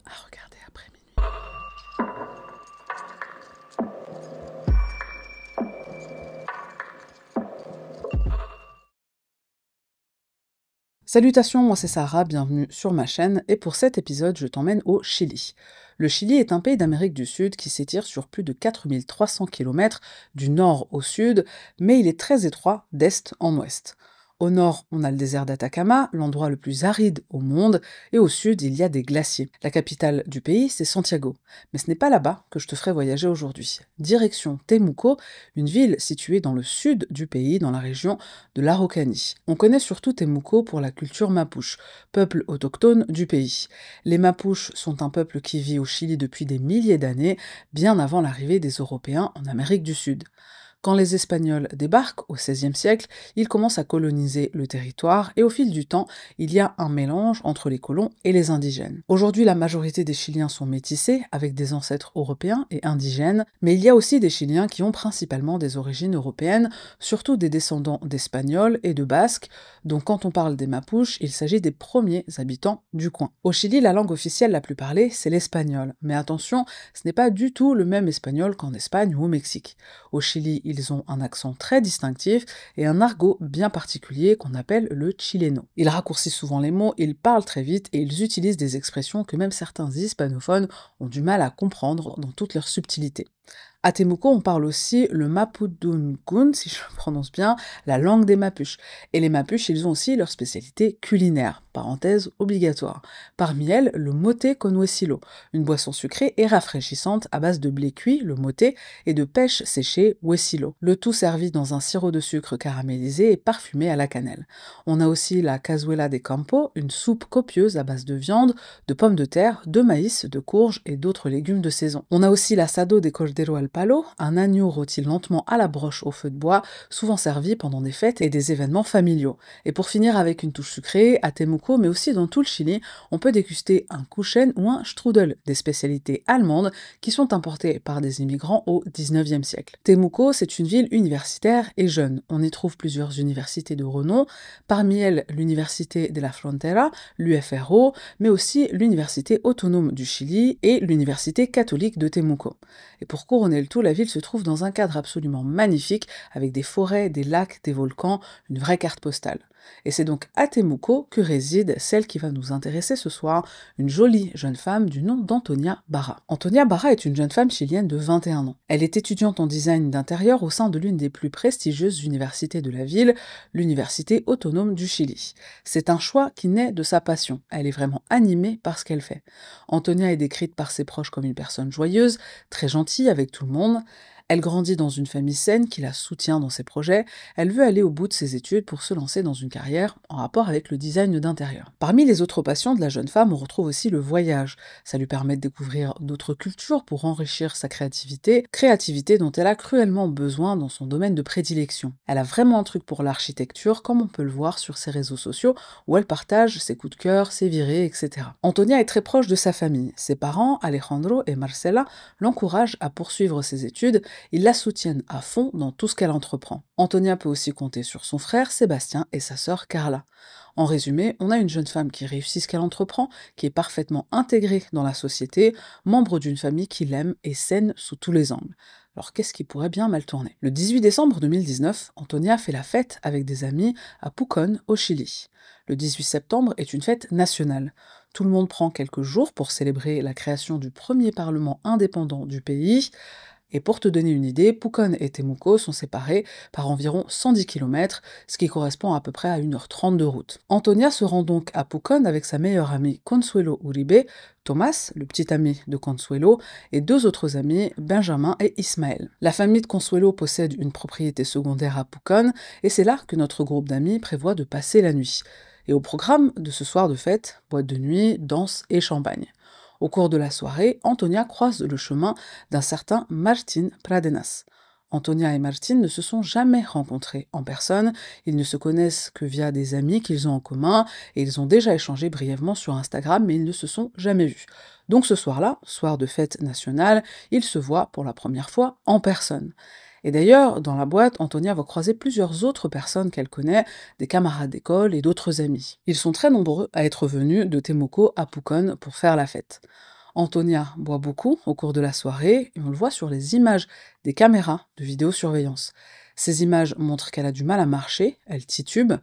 à regarder après minuit. Salutations, moi c'est Sarah, bienvenue sur ma chaîne, et pour cet épisode, je t'emmène au Chili. Le Chili est un pays d'Amérique du Sud qui s'étire sur plus de 4300 km du nord au sud, mais il est très étroit d'est en ouest. Au nord, on a le désert d'Atacama, l'endroit le plus aride au monde, et au sud, il y a des glaciers. La capitale du pays, c'est Santiago. Mais ce n'est pas là-bas que je te ferai voyager aujourd'hui. Direction Temuco, une ville située dans le sud du pays, dans la région de l'Araucanie. On connaît surtout Temuco pour la culture mapuche, peuple autochtone du pays. Les Mapuches sont un peuple qui vit au Chili depuis des milliers d'années, bien avant l'arrivée des Européens en Amérique du Sud. Quand les Espagnols débarquent au XVIe siècle, ils commencent à coloniser le territoire et au fil du temps, il y a un mélange entre les colons et les indigènes. Aujourd'hui, la majorité des Chiliens sont métissés, avec des ancêtres européens et indigènes, mais il y a aussi des Chiliens qui ont principalement des origines européennes, surtout des descendants d'Espagnols et de Basques, donc quand on parle des Mapuches, il s'agit des premiers habitants du coin. Au Chili, la langue officielle la plus parlée, c'est l'espagnol, mais attention, ce n'est pas du tout le même espagnol qu'en Espagne ou au Mexique. Au Chili, ils ont un accent très distinctif et un argot bien particulier qu'on appelle le chileno. Ils raccourcissent souvent les mots, ils parlent très vite et ils utilisent des expressions que même certains hispanophones ont du mal à comprendre dans toute leur subtilité. À Temuco, on parle aussi le mapudungun, si je le prononce bien, la langue des Mapuches. Et les Mapuches, ils ont aussi leur spécialité culinaire, parenthèse obligatoire. Parmi elles, le moté con huesilo, une boisson sucrée et rafraîchissante à base de blé cuit, le moté, et de pêche séchée, huesilo. Le tout servi dans un sirop de sucre caramélisé et parfumé à la cannelle. On a aussi la cazuela de campo, une soupe copieuse à base de viande, de pommes de terre, de maïs, de courges et d'autres légumes de saison. On a aussi l'assado de cordero al palo, un agneau rôti lentement à la broche au feu de bois, souvent servi pendant des fêtes et des événements familiaux. Et pour finir avec une touche sucrée, à Temuco, mais aussi dans tout le Chili, on peut déguster un Kuchen ou un Strudel, des spécialités allemandes qui sont importées par des immigrants au XIXe siècle. Temuco, c'est une ville universitaire et jeune. On y trouve plusieurs universités de renom, parmi elles l'Université de la Frontera, l'UFRO, mais aussi l'Université autonome du Chili et l'Université catholique de Temuco. Et pour couronner le tout, la ville se trouve dans un cadre absolument magnifique, avec des forêts, des lacs, des volcans, une vraie carte postale. Et c'est donc à Temuco que réside celle qui va nous intéresser ce soir, une jolie jeune femme du nom d'Antonia Barra. Antonia Barra est une jeune femme chilienne de 21 ans. Elle est étudiante en design d'intérieur au sein de l'une des plus prestigieuses universités de la ville, l'Université autonome du Chili. C'est un choix qui naît de sa passion. Elle est vraiment animée par ce qu'elle fait. Antonia est décrite par ses proches comme une personne joyeuse, très gentille avec tout le monde. Elle grandit dans une famille saine qui la soutient dans ses projets. Elle veut aller au bout de ses études pour se lancer dans une carrière en rapport avec le design d'intérieur. Parmi les autres passions de la jeune femme, on retrouve aussi le voyage. Ça lui permet de découvrir d'autres cultures pour enrichir sa créativité dont elle a cruellement besoin dans son domaine de prédilection. Elle a vraiment un truc pour l'architecture, comme on peut le voir sur ses réseaux sociaux, où elle partage ses coups de cœur, ses virées, etc. Antonia est très proche de sa famille. Ses parents, Alejandro et Marcela, l'encouragent à poursuivre ses études. Ils la soutiennent à fond dans tout ce qu'elle entreprend. Antonia peut aussi compter sur son frère Sébastien et sa sœur Carla. En résumé, on a une jeune femme qui réussit ce qu'elle entreprend, qui est parfaitement intégrée dans la société, membre d'une famille qui l'aime et saine sous tous les angles. Alors qu'est-ce qui pourrait bien mal tourner? Le 18 décembre 2019, Antonia fait la fête avec des amis à Pucón, au Chili. Le 18 septembre est une fête nationale. Tout le monde prend quelques jours pour célébrer la création du premier parlement indépendant du pays. Et pour te donner une idée, Pucón et Temuco sont séparés par environ 110 km, ce qui correspond à peu près à 1h30 de route. Antonia se rend donc à Pucón avec sa meilleure amie Consuelo Uribe, Thomas, le petit ami de Consuelo, et deux autres amis, Benjamin et Ismaël. La famille de Consuelo possède une propriété secondaire à Pucón, et c'est là que notre groupe d'amis prévoit de passer la nuit. Et au programme de ce soir de fête, boîte de nuit, danse et champagne. Au cours de la soirée, Antonia croise le chemin d'un certain Martín Pradenas. Antonia et Martín ne se sont jamais rencontrés en personne, ils ne se connaissent que via des amis qu'ils ont en commun, et ils ont déjà échangé brièvement sur Instagram, mais ils ne se sont jamais vus. Donc ce soir-là, soir de fête nationale, ils se voient pour la première fois en personne. Et d'ailleurs, dans la boîte, Antonia va croiser plusieurs autres personnes qu'elle connaît, des camarades d'école et d'autres amis. Ils sont très nombreux à être venus de Temuco à Pucón pour faire la fête. Antonia boit beaucoup au cours de la soirée et on le voit sur les images des caméras de vidéosurveillance. Ces images montrent qu'elle a du mal à marcher, elle titube.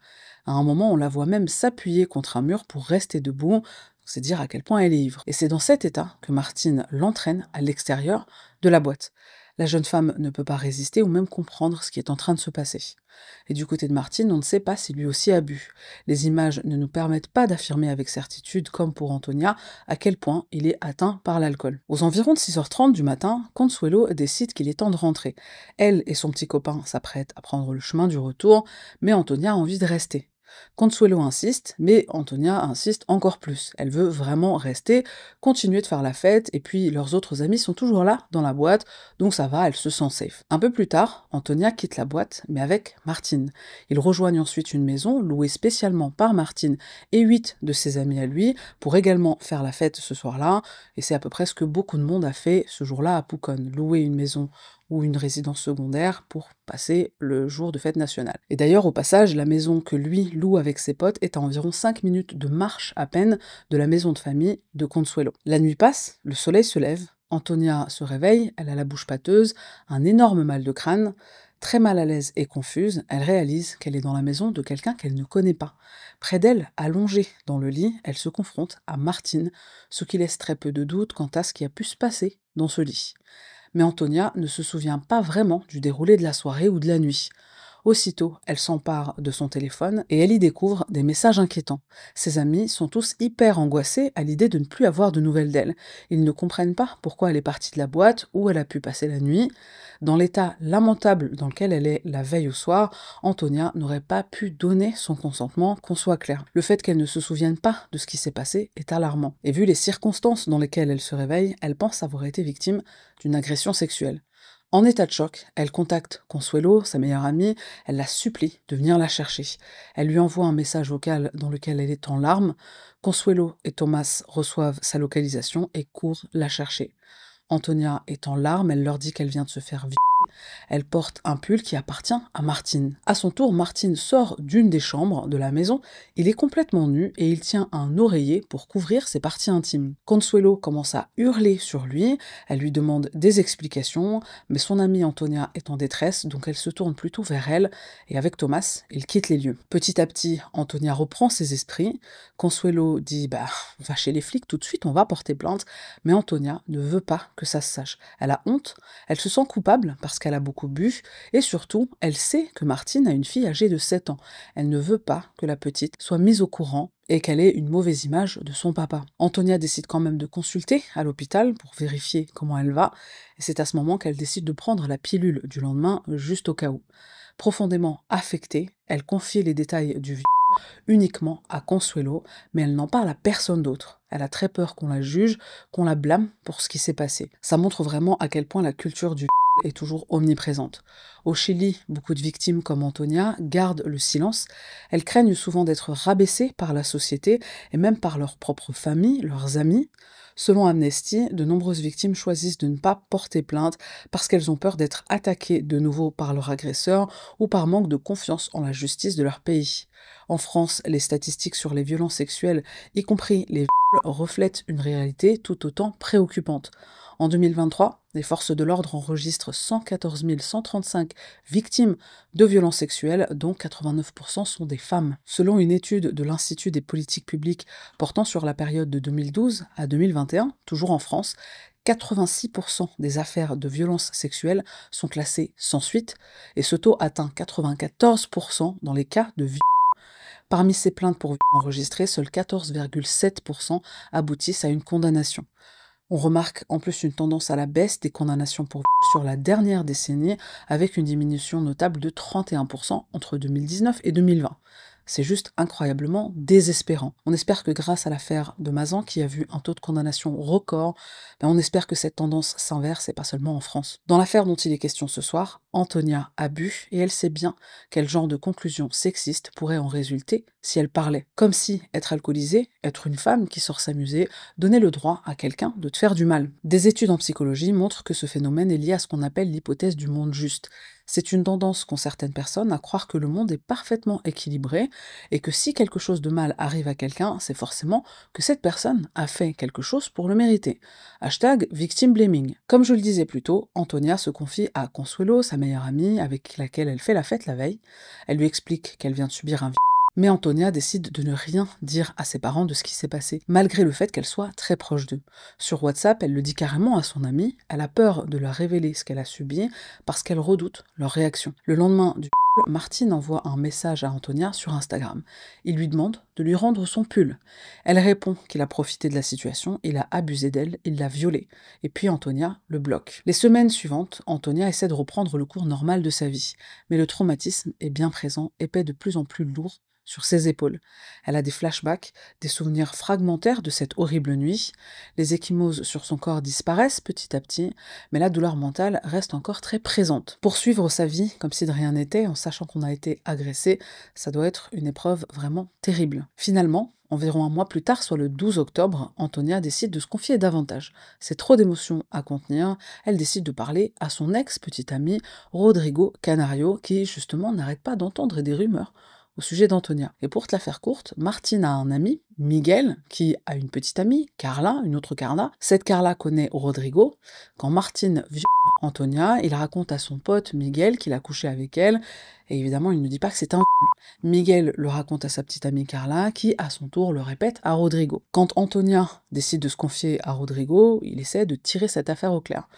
À un moment, on la voit même s'appuyer contre un mur pour rester debout. C'est dire à quel point elle est ivre. Et c'est dans cet état que Martine l'entraîne à l'extérieur de la boîte. La jeune femme ne peut pas résister ou même comprendre ce qui est en train de se passer. Et du côté de Martine, on ne sait pas si lui aussi a bu. Les images ne nous permettent pas d'affirmer avec certitude, comme pour Antonia, à quel point il est atteint par l'alcool. Aux environs de 6h30 du matin, Consuelo décide qu'il est temps de rentrer. Elle et son petit copain s'apprêtent à prendre le chemin du retour, mais Antonia a envie de rester. Consuelo insiste, mais Antonia insiste encore plus. Elle veut vraiment rester, continuer de faire la fête, et puis leurs autres amis sont toujours là, dans la boîte, donc ça va, elle se sent safe. Un peu plus tard, Antonia quitte la boîte, mais avec Martine. Ils rejoignent ensuite une maison louée spécialement par Martine et 8 de ses amis à lui, pour également faire la fête ce soir-là, et c'est à peu près ce que beaucoup de monde a fait ce jour-là à Pucón, louer une maison ou une résidence secondaire pour passer le jour de fête nationale. Et d'ailleurs, au passage, la maison que lui loue avec ses potes est à environ 5 minutes de marche à peine de la maison de famille de Consuelo. La nuit passe, le soleil se lève, Antonia se réveille, elle a la bouche pâteuse, un énorme mal de crâne. Très mal à l'aise et confuse, elle réalise qu'elle est dans la maison de quelqu'un qu'elle ne connaît pas. Près d'elle, allongée dans le lit, elle se confronte à Martine, ce qui laisse très peu de doute quant à ce qui a pu se passer dans ce lit. Mais Antonia ne se souvient pas vraiment du déroulé de la soirée ou de la nuit. Aussitôt, elle s'empare de son téléphone et elle y découvre des messages inquiétants. Ses amis sont tous hyper angoissés à l'idée de ne plus avoir de nouvelles d'elle. Ils ne comprennent pas pourquoi elle est partie de la boîte, où elle a pu passer la nuit. Dans l'état lamentable dans lequel elle est la veille au soir, Antonia n'aurait pas pu donner son consentement, qu'on soit clair. Le fait qu'elle ne se souvienne pas de ce qui s'est passé est alarmant. Et vu les circonstances dans lesquelles elle se réveille, elle pense avoir été victime d'une agression sexuelle. En état de choc, elle contacte Consuelo, sa meilleure amie, elle la supplie de venir la chercher. Elle lui envoie un message vocal dans lequel elle est en larmes. Consuelo et Thomas reçoivent sa localisation et courent la chercher. Antonia est en larmes, elle leur dit qu'elle vient de se faire violer. Elle porte un pull qui appartient à Martine. À son tour, Martine sort d'une des chambres de la maison. Il est complètement nu et il tient un oreiller pour couvrir ses parties intimes. Consuelo commence à hurler sur lui. Elle lui demande des explications, mais son amie Antonia est en détresse, donc elle se tourne plutôt vers elle, et avec Thomas, ils quittent les lieux. Petit à petit, Antonia reprend ses esprits. Consuelo dit « on va chez les flics tout de suite, on va porter plainte », mais Antonia ne veut pas que ça se sache. Elle a honte, elle se sent coupable parce qu'elle a beaucoup bu, et surtout, elle sait que Martine a une fille âgée de 7 ans. Elle ne veut pas que la petite soit mise au courant et qu'elle ait une mauvaise image de son papa. Antonia décide quand même de consulter à l'hôpital pour vérifier comment elle va, et c'est à ce moment qu'elle décide de prendre la pilule du lendemain, juste au cas où. Profondément affectée, elle confie les détails du viol uniquement à Consuelo, mais elle n'en parle à personne d'autre. Elle a très peur qu'on la juge, qu'on la blâme pour ce qui s'est passé. Ça montre vraiment à quel point la culture du est toujours omniprésente. Au Chili, beaucoup de victimes comme Antonia gardent le silence. Elles craignent souvent d'être rabaissées par la société et même par leur propre famille, leurs amis. Selon Amnesty, de nombreuses victimes choisissent de ne pas porter plainte parce qu'elles ont peur d'être attaquées de nouveau par leur agresseur ou par manque de confiance en la justice de leur pays. En France, les statistiques sur les violences sexuelles, y compris les viols, reflètent une réalité tout autant préoccupante. En 2023, les forces de l'ordre enregistrent 114 135 victimes de violences sexuelles, dont 89% sont des femmes. Selon une étude de l'Institut des politiques publiques portant sur la période de 2012 à 2021, toujours en France, 86% des affaires de violences sexuelles sont classées sans suite, et ce taux atteint 94% dans les cas de viol. Parmi ces plaintes pour viol enregistrées, seuls 14,7% aboutissent à une condamnation. On remarque en plus une tendance à la baisse des condamnations pour viol sur la dernière décennie, avec une diminution notable de 31% entre 2019 et 2020. C'est juste incroyablement désespérant. On espère que grâce à l'affaire de Mazan, qui a vu un taux de condamnation record, on espère que cette tendance s'inverse et pas seulement en France. Dans l'affaire dont il est question ce soir, Antonia a bu et elle sait bien quel genre de conclusion sexiste pourrait en résulter si elle parlait. Comme si être alcoolisée, être une femme qui sort s'amuser, donnait le droit à quelqu'un de te faire du mal. Des études en psychologie montrent que ce phénomène est lié à ce qu'on appelle l'hypothèse du monde juste. C'est une tendance qu'ont certaines personnes à croire que le monde est parfaitement équilibré et que si quelque chose de mal arrive à quelqu'un, c'est forcément que cette personne a fait quelque chose pour le mériter. Hashtag victim blaming. Comme je le disais plus tôt, Antonia se confie à Consuelo, sa meilleure amie, avec laquelle elle fait la fête la veille. Elle lui explique qu'elle vient de subir un mais Antonia décide de ne rien dire à ses parents de ce qui s'est passé, malgré le fait qu'elle soit très proche d'eux. Sur WhatsApp, elle le dit carrément à son amie, elle a peur de leur révéler ce qu'elle a subi parce qu'elle redoute leur réaction. Le lendemain du Martine envoie un message à Antonia sur Instagram. Il lui demande de lui rendre son pull. Elle répond qu'il a profité de la situation, il a abusé d'elle, il l'a violée. Et puis Antonia le bloque. Les semaines suivantes, Antonia essaie de reprendre le cours normal de sa vie. Mais le traumatisme est bien présent et pèse de plus en plus lourd sur ses épaules. Elle a des flashbacks, des souvenirs fragmentaires de cette horrible nuit. Les ecchymoses sur son corps disparaissent petit à petit, mais la douleur mentale reste encore très présente. Poursuivre sa vie comme si de rien n'était, en sachant qu'on a été agressé, ça doit être une épreuve vraiment terrible. Finalement, environ un mois plus tard, soit le 12 octobre, Antonia décide de se confier davantage. C'est trop d'émotions à contenir, elle décide de parler à son ex-petit ami, Rodrigo Canario, qui justement n'arrête pas d'entendre des rumeurs au sujet d'Antonia. Et pour te la faire courte, Martine a un ami, Miguel, qui a une petite amie, Carla, une autre Carla. Cette Carla connaît Rodrigo. Quand Martine viole Antonia, il raconte à son pote Miguel qu'il a couché avec elle, et évidemment il ne dit pas que c'est un Miguel le raconte à sa petite amie Carla, qui à son tour le répète à Rodrigo. Quand Antonia décide de se confier à Rodrigo, il essaie de tirer cette affaire au clair.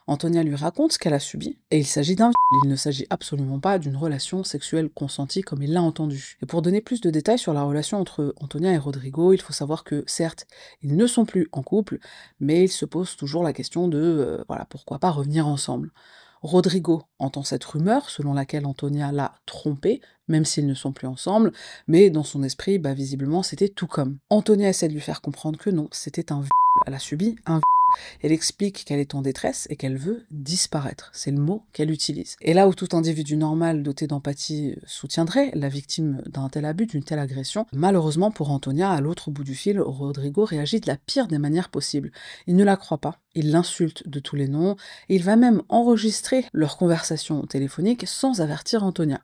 Antonia lui raconte ce qu'elle a subi, et il s'agit d'un viol. Il ne s'agit absolument pas d'une relation sexuelle consentie comme il l'a entendu. Et pour donner plus de détails sur la relation entre Antonia et Rodrigo, il faut savoir que, certes, ils ne sont plus en couple, mais ils se posent toujours la question de, voilà, pourquoi pas revenir ensemble. Rodrigo entend cette rumeur, selon laquelle Antonia l'a trompé, même s'ils ne sont plus ensemble, mais dans son esprit, visiblement, c'était tout comme. Antonia essaie de lui faire comprendre que non, c'était un viol. Elle a subi un viol. Elle explique qu'elle est en détresse et qu'elle veut disparaître. C'est le mot qu'elle utilise. Et là où tout individu normal doté d'empathie soutiendrait la victime d'un tel abus, d'une telle agression, malheureusement pour Antonia, à l'autre bout du fil, Rodrigo réagit de la pire des manières possibles. Il ne la croit pas, il l'insulte de tous les noms, et il va même enregistrer leur conversation téléphonique sans avertir Antonia.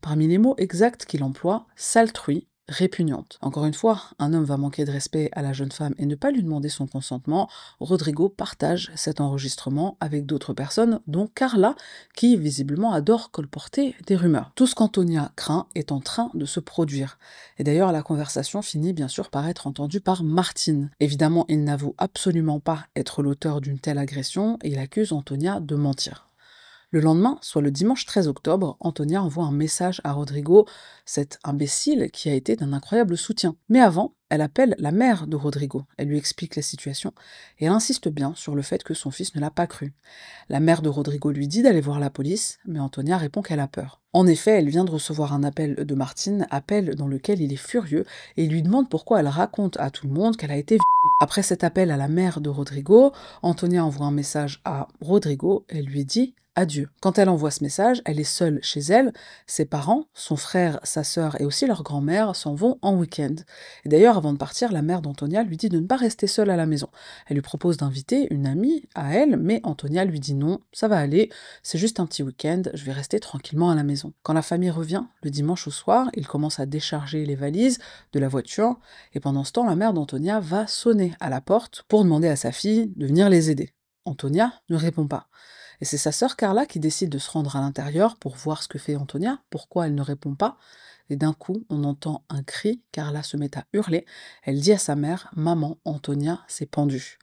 Parmi les mots exacts qu'il emploie, saltrui, répugnante. Encore une fois, un homme va manquer de respect à la jeune femme et ne pas lui demander son consentement. Rodrigo partage cet enregistrement avec d'autres personnes, dont Carla, qui visiblement adore colporter des rumeurs. Tout ce qu'Antonia craint est en train de se produire. Et d'ailleurs, la conversation finit bien sûr par être entendue par Martine. Évidemment, il n'avoue absolument pas être l'auteur d'une telle agression et il accuse Antonia de mentir. Le lendemain, soit le dimanche 13 octobre, Antonia envoie un message à Rodrigo, cet imbécile qui a été d'un incroyable soutien. Mais avant, elle appelle la mère de Rodrigo, elle lui explique la situation, et elle insiste bien sur le fait que son fils ne l'a pas cru. La mère de Rodrigo lui dit d'aller voir la police, mais Antonia répond qu'elle a peur. En effet, elle vient de recevoir un appel de Martine, appel dans lequel il est furieux, et il lui demande pourquoi elle raconte à tout le monde qu'elle a été violée. Après cet appel à la mère de Rodrigo, Antonia envoie un message à Rodrigo, elle lui dit adieu. Quand elle envoie ce message, elle est seule chez elle, ses parents, son frère, sa sœur et aussi leur grand-mère s'en vont en week-end. Et d'ailleurs, avant de partir, la mère d'Antonia lui dit de ne pas rester seule à la maison. Elle lui propose d'inviter une amie à elle, mais Antonia lui dit non, ça va aller, c'est juste un petit week-end, je vais rester tranquillement à la maison. Quand la famille revient, le dimanche au soir, ils commencent à décharger les valises de la voiture, et pendant ce temps, la mère d'Antonia va sonner à la porte pour demander à sa fille de venir les aider. Antonia ne répond pas. Et c'est sa sœur Carla qui décide de se rendre à l'intérieur pour voir ce que fait Antonia, pourquoi elle ne répond pas. Et d'un coup, on entend un cri, Carla se met à hurler, elle dit à sa mère « Maman, Antonia s'est pendue ».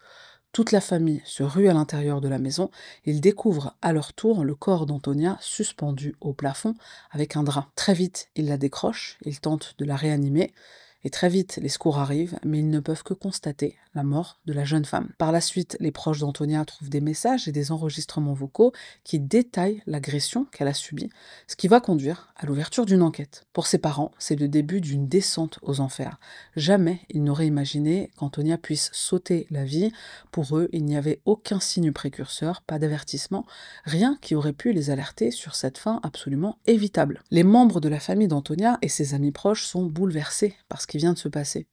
Toute la famille se rue à l'intérieur de la maison, ils découvrent à leur tour le corps d'Antonia suspendu au plafond avec un drap. Très vite, ils la décrochent, ils tentent de la réanimer, et très vite, les secours arrivent, mais ils ne peuvent que constater la mort de la jeune femme. Par la suite, les proches d'Antonia trouvent des messages et des enregistrements vocaux qui détaillent l'agression qu'elle a subie, ce qui va conduire à l'ouverture d'une enquête. Pour ses parents, c'est le début d'une descente aux enfers. Jamais ils n'auraient imaginé qu'Antonia puisse sauter la vie. Pour eux, il n'y avait aucun signe précurseur, pas d'avertissement, rien qui aurait pu les alerter sur cette fin absolument évitable. Les membres de la famille d'Antonia et ses amis proches sont bouleversés par ce qui vient de se passer.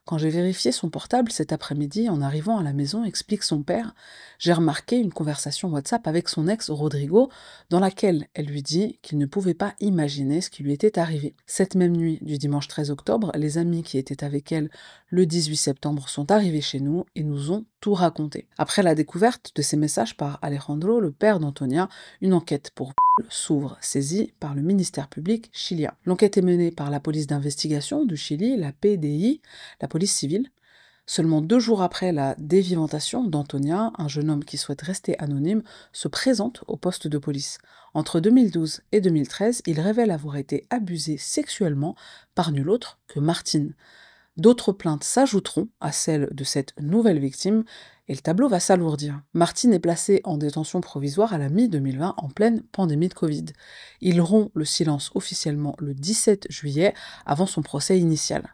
Quand j'ai vérifié son portable cet après-midi en arrivant à la maison, explique son père, j'ai remarqué une conversation WhatsApp avec son ex Rodrigo dans laquelle elle lui dit qu'il ne pouvait pas imaginer ce qui lui était arrivé. Cette même nuit du dimanche 13 octobre, les amis qui étaient avec elle le 18 septembre sont arrivés chez nous et nous ont tout raconté. Après la découverte de ces messages par Alejandro, le père d'Antonia, une enquête pour s'ouvre, saisie par le ministère public chilien. L'enquête est menée par la police d'investigation du Chili, la PDI, la police civile. Seulement 2 jours après la dévivantation d'Antonia, un jeune homme qui souhaite rester anonyme se présente au poste de police. Entre 2012 et 2013, il révèle avoir été abusé sexuellement par nul autre que Martine. D'autres plaintes s'ajouteront à celles de cette nouvelle victime et le tableau va s'alourdir. Martine est placé en détention provisoire à la mi-2020 en pleine pandémie de Covid. Il rompt le silence officiellement le 17 juillet avant son procès initial.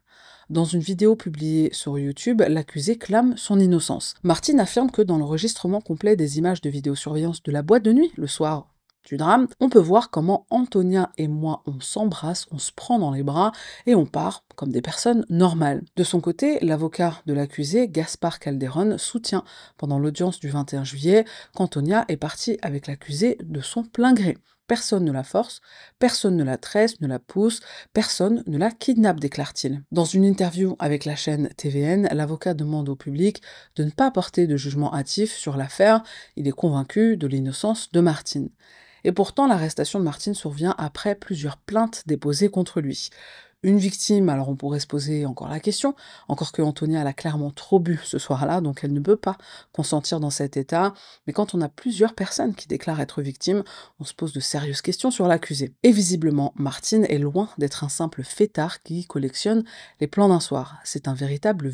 Dans une vidéo publiée sur YouTube, l'accusé clame son innocence. Martine affirme que dans l'enregistrement complet des images de vidéosurveillance de la boîte de nuit, le soir du drame, on peut voir comment Antonia et moi on s'embrasse, on se prend dans les bras et on part comme des personnes normales. De son côté, l'avocat de l'accusé, Gaspar Calderón, soutient pendant l'audience du 21 juillet qu'Antonia est partie avec l'accusé de son plein gré. Personne ne la force, personne ne la tresse, ne la pousse, personne ne la kidnappe, déclare-t-il. Dans une interview avec la chaîne TVN, l'avocat demande au public de ne pas porter de jugement hâtif sur l'affaire, il est convaincu de l'innocence de Martine. Et pourtant, l'arrestation de Martine survient après plusieurs plaintes déposées contre lui. Une victime, alors on pourrait se poser encore la question, encore que Antonia elle a clairement trop bu ce soir-là, donc elle ne peut pas consentir dans cet état, mais quand on a plusieurs personnes qui déclarent être victimes, on se pose de sérieuses questions sur l'accusé. Et visiblement, Martine est loin d'être un simple fêtard qui collectionne les plans d'un soir. C'est un véritable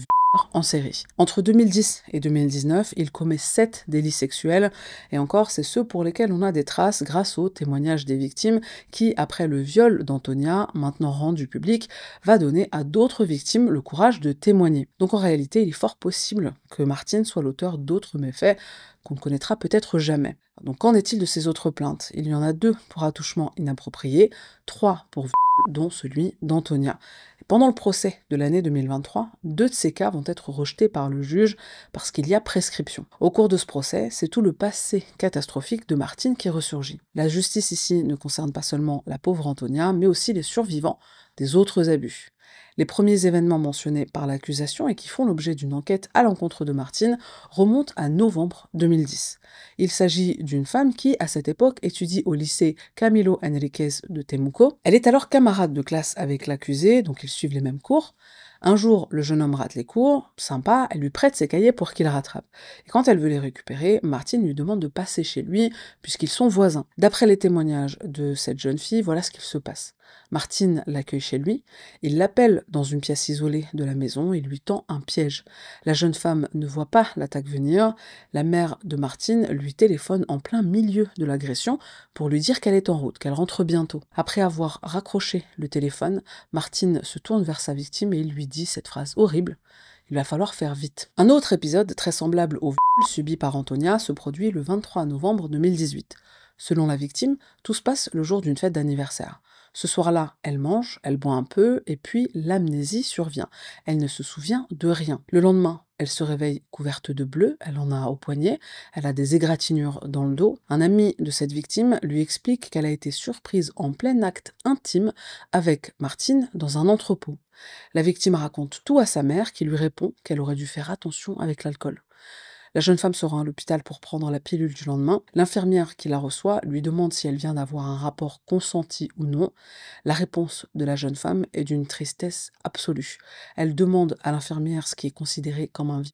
en série. Entre 2010 et 2019, il commet 7 délits sexuels, et encore, c'est ceux pour lesquels on a des traces grâce aux témoignages des victimes qui, après le viol d'Antonia, maintenant rendu public, va donner à d'autres victimes le courage de témoigner. Donc en réalité, il est fort possible que Martine soit l'auteur d'autres méfaits qu'on ne connaîtra peut-être jamais. Donc qu'en est-il de ces autres plaintes? Il y en a 2 pour attouchement inapproprié, 3 pour viol, dont celui d'Antonia. Pendant le procès de l'année 2023, 2 de ces cas vont être rejetés par le juge parce qu'il y a prescription. Au cours de ce procès, c'est tout le passé catastrophique de Martine qui ressurgit. La justice ici ne concerne pas seulement la pauvre Antonia, mais aussi les survivants des autres abus. Les premiers événements mentionnés par l'accusation et qui font l'objet d'une enquête à l'encontre de Martine remontent à novembre 2010. Il s'agit d'une femme qui, à cette époque, étudie au lycée Camilo Henriquez de Temuco. Elle est alors camarade de classe avec l'accusé, donc ils suivent les mêmes cours. Un jour, le jeune homme rate les cours, sympa, elle lui prête ses cahiers pour qu'il rattrape. Et quand elle veut les récupérer, Martine lui demande de passer chez lui, puisqu'ils sont voisins. D'après les témoignages de cette jeune fille, voilà ce qu'il se passe. Martine l'accueille chez lui, il l'appelle dans une pièce isolée de la maison et lui tend un piège. La jeune femme ne voit pas l'attaque venir, la mère de Martine lui téléphone en plein milieu de l'agression pour lui dire qu'elle est en route, qu'elle rentre bientôt. Après avoir raccroché le téléphone, Martine se tourne vers sa victime et il lui dit cette phrase horrible: il va falloir faire vite. Un autre épisode très semblable au viol subi par Antonia se produit le 23 novembre 2018. Selon la victime, tout se passe le jour d'une fête d'anniversaire. Ce soir-là, elle mange, elle boit un peu, et puis l'amnésie survient. Elle ne se souvient de rien. Le lendemain, elle se réveille couverte de bleu, elle en a au poignet, elle a des égratignures dans le dos. Un ami de cette victime lui explique qu'elle a été surprise en plein acte intime avec Martine dans un entrepôt. La victime raconte tout à sa mère qui lui répond qu'elle aurait dû faire attention avec l'alcool. La jeune femme se rend à l'hôpital pour prendre la pilule du lendemain. L'infirmière qui la reçoit lui demande si elle vient d'avoir un rapport consenti ou non. La réponse de la jeune femme est d'une tristesse absolue. Elle demande à l'infirmière ce qui est considéré comme un viol.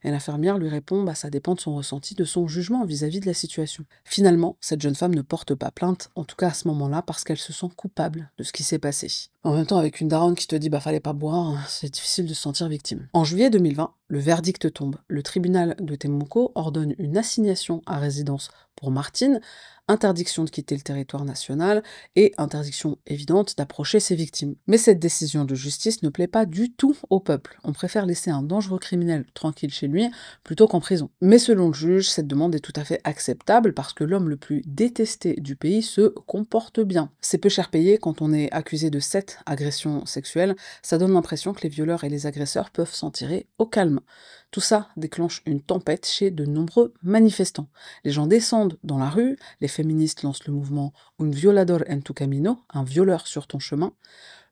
Et l'infirmière lui répond ça dépend de son ressenti, de son jugement vis-à-vis de la situation. Finalement, cette jeune femme ne porte pas plainte, en tout cas à ce moment-là, parce qu'elle se sent coupable de ce qui s'est passé. En même temps, avec une daronne qui te dit fallait pas boire, c'est difficile de se sentir victime. En juillet 2020, le verdict tombe. Le tribunal de Temuco ordonne une assignation à résidence pour Martine, interdiction de quitter le territoire national et interdiction évidente d'approcher ses victimes. Mais cette décision de justice ne plaît pas du tout au peuple. On préfère laisser un dangereux criminel tranquille chez lui plutôt qu'en prison. Mais selon le juge, cette demande est tout à fait acceptable parce que l'homme le plus détesté du pays se comporte bien. C'est peu cher payé quand on est accusé de 7 plainte, agression sexuelle, ça donne l'impression que les violeurs et les agresseurs peuvent s'en tirer au calme. Tout ça déclenche une tempête chez de nombreux manifestants. Les gens descendent dans la rue, les féministes lancent le mouvement Un violador en tu camino, un violeur sur ton chemin.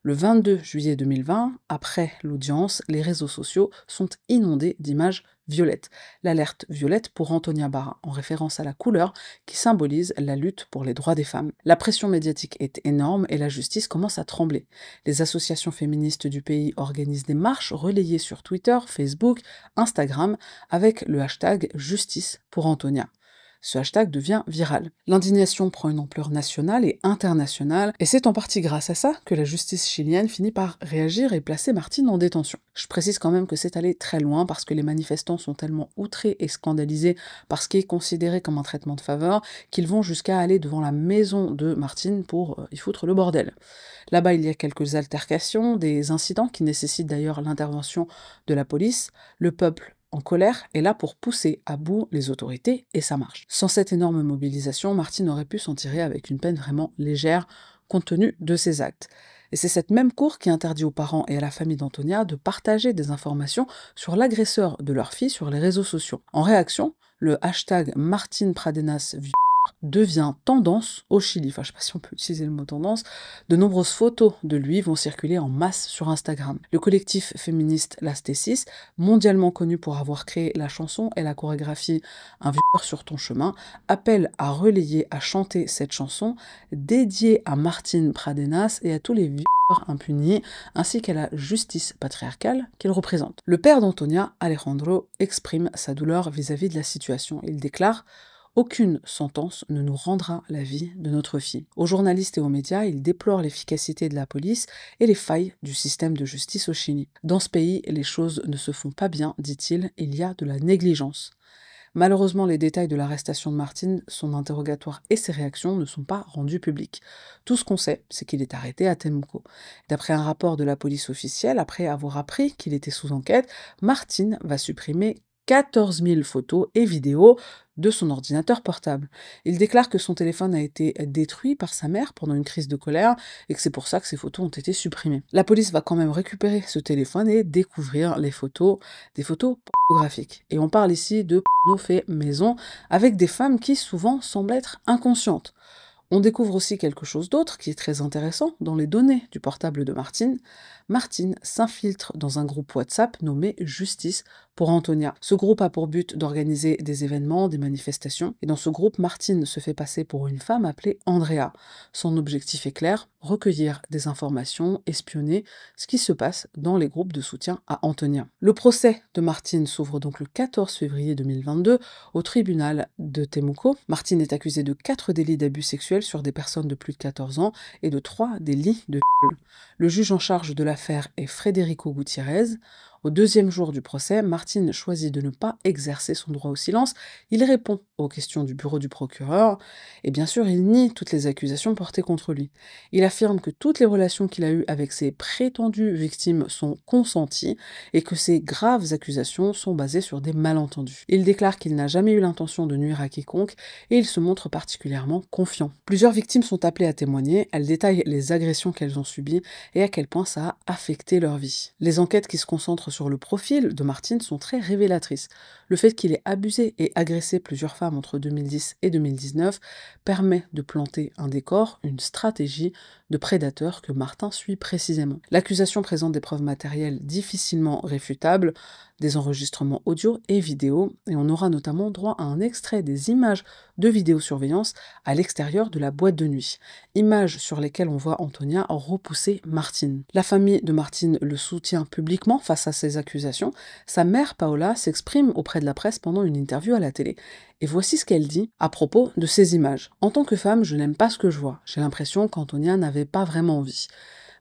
Le 22 juillet 2020, après l'audience, les réseaux sociaux sont inondés d'images violettes. L'alerte violette pour Antonia Barra, en référence à la couleur qui symbolise la lutte pour les droits des femmes. La pression médiatique est énorme et la justice commence à trembler. Les associations féministes du pays organisent des marches relayées sur Twitter, Facebook, Instagram avec le hashtag Justice pour Antonia. Ce hashtag devient viral. L'indignation prend une ampleur nationale et internationale, et c'est en partie grâce à ça que la justice chilienne finit par réagir et placer Martine en détention. Je précise quand même que c'est allé très loin parce que les manifestants sont tellement outrés et scandalisés par ce qui est considéré comme un traitement de faveur qu'ils vont jusqu'à aller devant la maison de Martine pour y foutre le bordel. Là-bas, il y a quelques altercations, des incidents qui nécessitent d'ailleurs l'intervention de la police. Le peuple en colère est là pour pousser à bout les autorités et ça marche. Sans cette énorme mobilisation, Martine aurait pu s'en tirer avec une peine vraiment légère compte tenu de ses actes. Et c'est cette même cour qui interdit aux parents et à la famille d'Antonia de partager des informations sur l'agresseur de leur fille sur les réseaux sociaux. En réaction, le hashtag Martine Pradenas devient tendance au Chili. Enfin, je ne sais pas si on peut utiliser le mot tendance. De nombreuses photos de lui vont circuler en masse sur Instagram. Le collectif féministe Las Tesis, mondialement connu pour avoir créé la chanson et la chorégraphie Un violeur sur ton chemin, appelle à relayer, à chanter cette chanson dédiée à Martine Pradenas et à tous les violeurs impunis, ainsi qu'à la justice patriarcale qu'il représente. Le père d'Antonia, Alejandro, exprime sa douleur vis-à-vis de la situation. Il déclare: aucune sentence ne nous rendra la vie de notre fille. Aux journalistes et aux médias, il déplore l'efficacité de la police et les failles du système de justice au Chili. Dans ce pays, les choses ne se font pas bien, dit-il, il y a de la négligence. Malheureusement, les détails de l'arrestation de Martine, son interrogatoire et ses réactions ne sont pas rendus publics. Tout ce qu'on sait, c'est qu'il est arrêté à Temuco. D'après un rapport de la police officielle, après avoir appris qu'il était sous enquête, Martine va supprimer 14 000 photos et vidéos de son ordinateur portable. Il déclare que son téléphone a été détruit par sa mère pendant une crise de colère et que c'est pour ça que ces photos ont été supprimées. La police va quand même récupérer ce téléphone et découvrir les photos, des photos pornographiques. Et on parle ici de porno fait maison avec des femmes qui souvent semblent être inconscientes. On découvre aussi quelque chose d'autre qui est très intéressant dans les données du portable de Martine. Martine s'infiltre dans un groupe WhatsApp nommé Justice pour Antonia. Ce groupe a pour but d'organiser des événements, des manifestations, et dans ce groupe, Martine se fait passer pour une femme appelée Andrea. Son objectif est clair, recueillir des informations, espionner ce qui se passe dans les groupes de soutien à Antonia. Le procès de Martine s'ouvre donc le 14 février 2022 au tribunal de Temuco. Martine est accusée de 4 délits d'abus sexuels sur des personnes de plus de 14 ans et de 3 délits de viol. Le juge en charge de l'affaire est Federico Gutiérrez. Au deuxième jour du procès, Martine choisit de ne pas exercer son droit au silence. Il répond aux questions du bureau du procureur et bien sûr, il nie toutes les accusations portées contre lui. Il affirme que toutes les relations qu'il a eues avec ses prétendues victimes sont consenties et que ces graves accusations sont basées sur des malentendus. Il déclare qu'il n'a jamais eu l'intention de nuire à quiconque et il se montre particulièrement confiant. Plusieurs victimes sont appelées à témoigner, elles détaillent les agressions qu'elles ont subies et à quel point ça a affecté leur vie. Les enquêtes qui se concentrent sur le profil de Martine sont très révélatrices. Le fait qu'il ait abusé et agressé plusieurs femmes entre 2010 et 2019 permet de planter un décor, une stratégie de prédateur que Martin suit précisément. L'accusation présente des preuves matérielles difficilement réfutables, des enregistrements audio et vidéo, et on aura notamment droit à un extrait des images de vidéosurveillance à l'extérieur de la boîte de nuit. Images sur lesquelles on voit Antonia repousser Martine. La famille de Martine le soutient publiquement face à ces accusations. Sa mère, Paola, s'exprime auprès de la presse pendant une interview à la télé. Et voici ce qu'elle dit à propos de ces images. En tant que femme, je n'aime pas ce que je vois. J'ai l'impression qu'Antonia n'avait pas vraiment envie.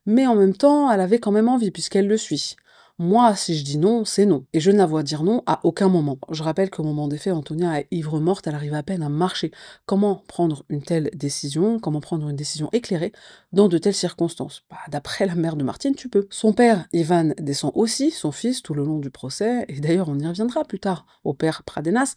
Mais en même temps, elle avait quand même envie puisqu'elle le suit. Moi, si je dis non, c'est non. Et je ne la vois dire non à aucun moment. Je rappelle qu'au moment des faits, Antonia est ivre morte, elle arrive à peine à marcher. Comment prendre une telle décision, comment prendre une décision éclairée dans de telles circonstances? D'après la mère de Martine, tu peux. Son père, Ivan, descend aussi son fils tout le long du procès, et d'ailleurs on y reviendra plus tard, au père Pradenas,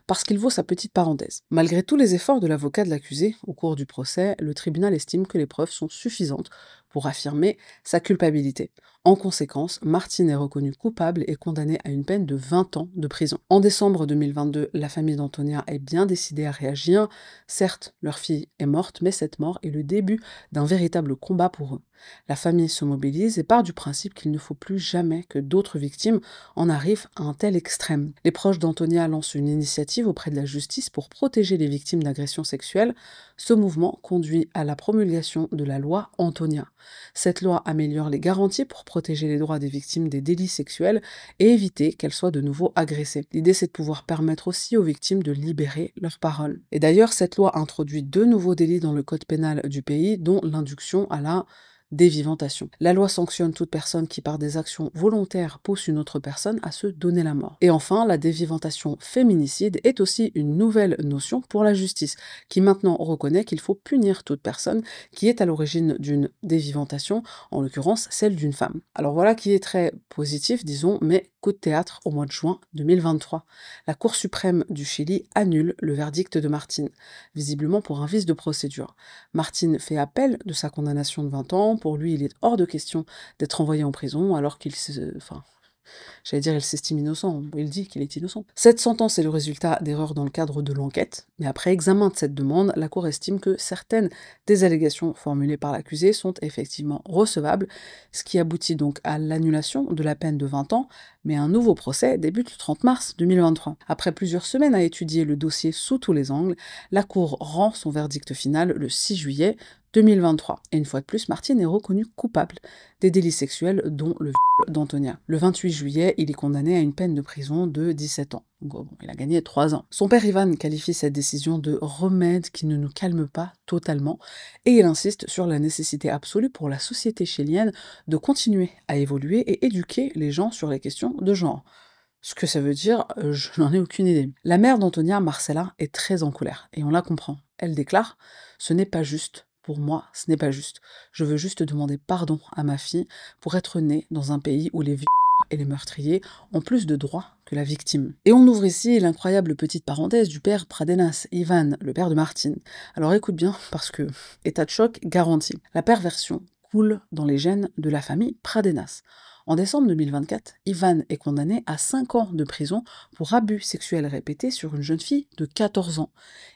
parce qu'il vaut sa petite parenthèse. Malgré tous les efforts de l'avocat de l'accusé au cours du procès, le tribunal estime que les preuves sont suffisantes pour affirmer sa culpabilité. En conséquence, Martine est reconnue coupable et condamnée à une peine de 20 ans de prison. En décembre 2022, la famille d'Antonia est bien décidée à réagir. Certes, leur fille est morte, mais cette mort est le début d'un véritable combat pour eux. La famille se mobilise et part du principe qu'il ne faut plus jamais que d'autres victimes en arrivent à un tel extrême. Les proches d'Antonia lancent une initiative auprès de la justice pour protéger les victimes d'agressions sexuelles. Ce mouvement conduit à la promulgation de la loi Antonia. Cette loi améliore les garanties pour protéger les droits des victimes des délits sexuels et éviter qu'elles soient de nouveau agressées. L'idée, c'est de pouvoir permettre aussi aux victimes de libérer leur parole. Et d'ailleurs, cette loi introduit 2 nouveaux délits dans le code pénal du pays, dont l'induction à la dévivantation. La loi sanctionne toute personne qui, par des actions volontaires, pousse une autre personne à se donner la mort. Et enfin, la dévivantation féminicide est aussi une nouvelle notion pour la justice, qui maintenant reconnaît qu'il faut punir toute personne qui est à l'origine d'une dévivantation, en l'occurrence celle d'une femme. Alors voilà qui est très positif, disons, mais coup de théâtre au mois de juin 2023. La Cour suprême du Chili annule le verdict de Martine, visiblement pour un vice de procédure. Martine fait appel de sa condamnation de 20 ans. Pour lui, il est hors de question d'être envoyé en prison alors qu'il j'allais dire, il s'estime innocent, il dit qu'il est innocent. Cette sentence est le résultat d'erreurs dans le cadre de l'enquête, mais après examen de cette demande, la Cour estime que certaines des allégations formulées par l'accusé sont effectivement recevables, ce qui aboutit donc à l'annulation de la peine de 20 ans, mais un nouveau procès débute le 30 mars 2023. Après plusieurs semaines à étudier le dossier sous tous les angles, la Cour rend son verdict final le 6 juillet 2023. Et une fois de plus, Martine est reconnue coupable des délits sexuels, dont le viol d'Antonia. Le 28 juillet, il est condamné à une peine de prison de 17 ans. Donc, bon, il a gagné 3 ans. Son père Ivan qualifie cette décision de remède qui ne nous calme pas totalement, et il insiste sur la nécessité absolue pour la société chilienne de continuer à évoluer et éduquer les gens sur les questions de genre. Ce que ça veut dire, je n'en ai aucune idée. La mère d'Antonia, Marcela, est très en colère, et on la comprend. Elle déclare « Ce n'est pas juste. Pour moi, ce n'est pas juste. Je veux juste demander pardon à ma fille pour être née dans un pays où les violeurs et les meurtriers ont plus de droits que la victime. » Et on ouvre ici l'incroyable petite parenthèse du père Pradenas, Ivan, le père de Martine. Alors écoute bien, parce que état de choc garanti. La perversion coule dans les gènes de la famille Pradenas. En décembre 2024, Ivan est condamné à 5 ans de prison pour abus sexuels répétés sur une jeune fille de 14 ans.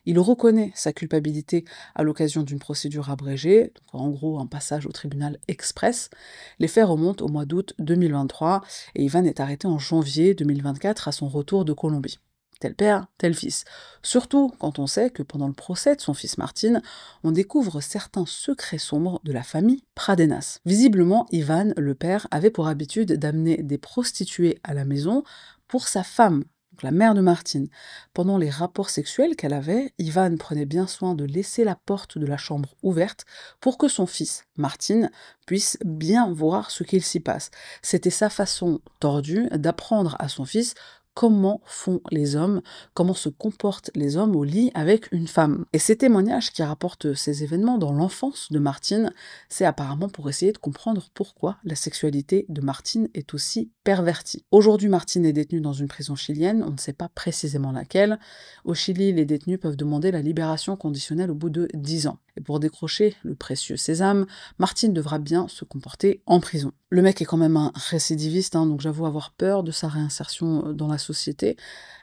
Il reconnaît sa culpabilité à l'occasion d'une procédure abrégée, donc en gros un passage au tribunal express. Les faits remontent au mois d'août 2023 et Ivan est arrêté en janvier 2024 à son retour de Colombie. Tel père, tel fils. Surtout quand on sait que pendant le procès de son fils Martine, on découvre certains secrets sombres de la famille Pradenas. Visiblement, Ivan, le père, avait pour habitude d'amener des prostituées à la maison pour sa femme, donc la mère de Martine. Pendant les rapports sexuels qu'elle avait, Ivan prenait bien soin de laisser la porte de la chambre ouverte pour que son fils, Martine, puisse bien voir ce qu'il s'y passe. C'était sa façon tordue d'apprendre à son fils comment font les hommes, comment se comportent les hommes au lit avec une femme. Et ces témoignages qui rapportent ces événements dans l'enfance de Martine, c'est apparemment pour essayer de comprendre pourquoi la sexualité de Martine est aussi pervertie. Aujourd'hui, Martine est détenue dans une prison chilienne, on ne sait pas précisément laquelle. Au Chili, les détenus peuvent demander la libération conditionnelle au bout de 10 ans. Et pour décrocher le précieux sésame, Martine devra bien se comporter en prison. Le mec est quand même un récidiviste, donc j'avoue avoir peur de sa réinsertion dans la société.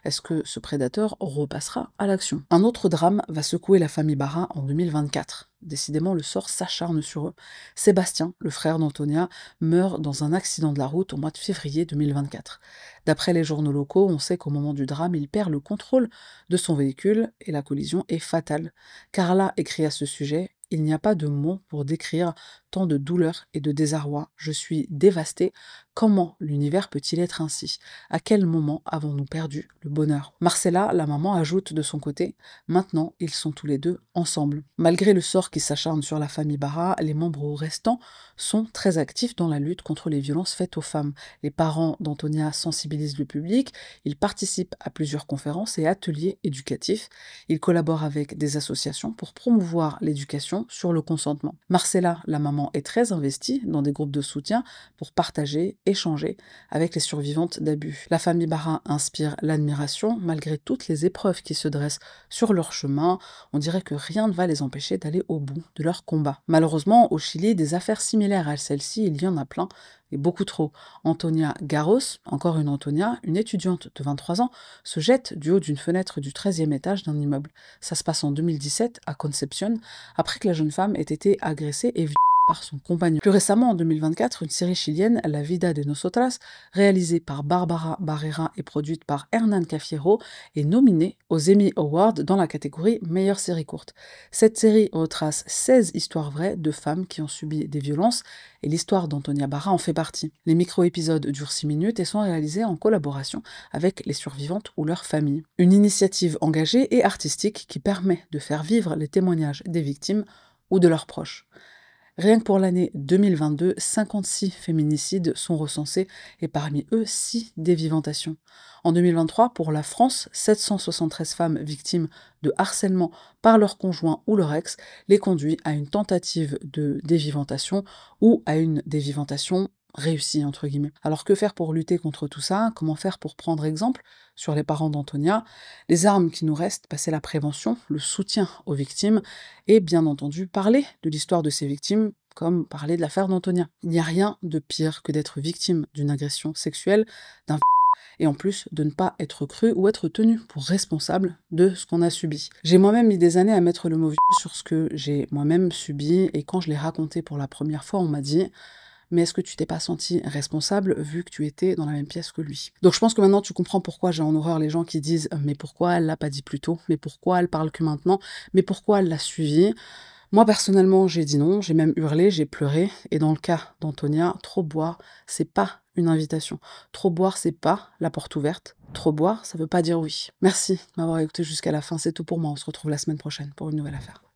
Est-ce que ce prédateur repassera à l'action? Un autre drame va secouer la famille Barra en 2024. Décidément, le sort s'acharne sur eux. Sébastien, le frère d'Antonia, meurt dans un accident de la route au mois de février 2024. D'après les journaux locaux, on sait qu'au moment du drame, il perd le contrôle de son véhicule et la collision est fatale. Carla écrit à ce sujet: « Il n'y a pas de mots pour décrire tant de douleur et de désarroi. Je suis dévastée. Comment l'univers peut-il être ainsi? À quel moment avons-nous perdu le bonheur ?» Marcella, la maman, ajoute de son côté: « Maintenant, ils sont tous les deux ensemble. » Malgré le sort qui s'acharne sur la famille Barra, les membres restants sont très actifs dans la lutte contre les violences faites aux femmes. Les parents d'Antonia sensibilisent le public, ils participent à plusieurs conférences et ateliers éducatifs, ils collaborent avec des associations pour promouvoir l'éducation sur le consentement. Marcella, la maman, régulièrement et très investie dans des groupes de soutien pour partager, échanger avec les survivantes d'abus. La famille Barra inspire l'admiration malgré toutes les épreuves qui se dressent sur leur chemin. On dirait que rien ne va les empêcher d'aller au bout de leur combat. Malheureusement, au Chili, des affaires similaires à celle-ci, il y en a plein, et beaucoup trop. Antonia Garros, encore une Antonia, une étudiante de 23 ans, se jette du haut d'une fenêtre du 13e étage d'un immeuble. Ça se passe en 2017 à Concepción, après que la jeune femme ait été agressée et violée par son compagnon. Plus récemment, en 2024, une série chilienne, La Vida de Nosotras, réalisée par Barbara Barrera et produite par Hernán Cafiero, est nominée aux Emmy Awards dans la catégorie meilleure série courte. Cette série retrace 16 histoires vraies de femmes qui ont subi des violences, et l'histoire d'Antonia Barra en fait partie. Les micro-épisodes durent 6 minutes et sont réalisés en collaboration avec les survivantes ou leurs familles. Une initiative engagée et artistique qui permet de faire vivre les témoignages des victimes ou de leurs proches. Rien que pour l'année 2022, 56 féminicides sont recensés et parmi eux, 6 déviventations. En 2023, pour la France, 773 femmes victimes de harcèlement par leur conjoint ou leur ex les conduit à une tentative de dévivantation ou à une dévivantation réussie, entre guillemets. Alors que faire pour lutter contre tout ça? Comment faire pour prendre exemple sur les parents d'Antonia? Les armes qui nous restent, c'est la prévention, le soutien aux victimes et bien entendu parler de l'histoire de ces victimes comme parler de l'affaire d'Antonia. Il n'y a rien de pire que d'être victime d'une agression sexuelle, d'un et en plus de ne pas être cru ou être tenu pour responsable de ce qu'on a subi. J'ai moi-même mis des années à mettre le mot sur ce que j'ai moi-même subi et quand je l'ai raconté pour la première fois, on m'a dit mais est-ce que tu t'es pas senti responsable vu que tu étais dans la même pièce que lui? Donc je pense que maintenant tu comprends pourquoi j'ai en horreur les gens qui disent mais pourquoi elle l'a pas dit plus tôt? Mais pourquoi elle parle que maintenant? Mais pourquoi elle l'a suivi? Moi personnellement j'ai dit non, j'ai même hurlé, j'ai pleuré, et dans le cas d'Antonia, trop boire, c'est pas une invitation. Trop boire, c'est pas la porte ouverte. Trop boire, ça veut pas dire oui. Merci de m'avoir écouté jusqu'à la fin, c'est tout pour moi, on se retrouve la semaine prochaine pour une nouvelle affaire.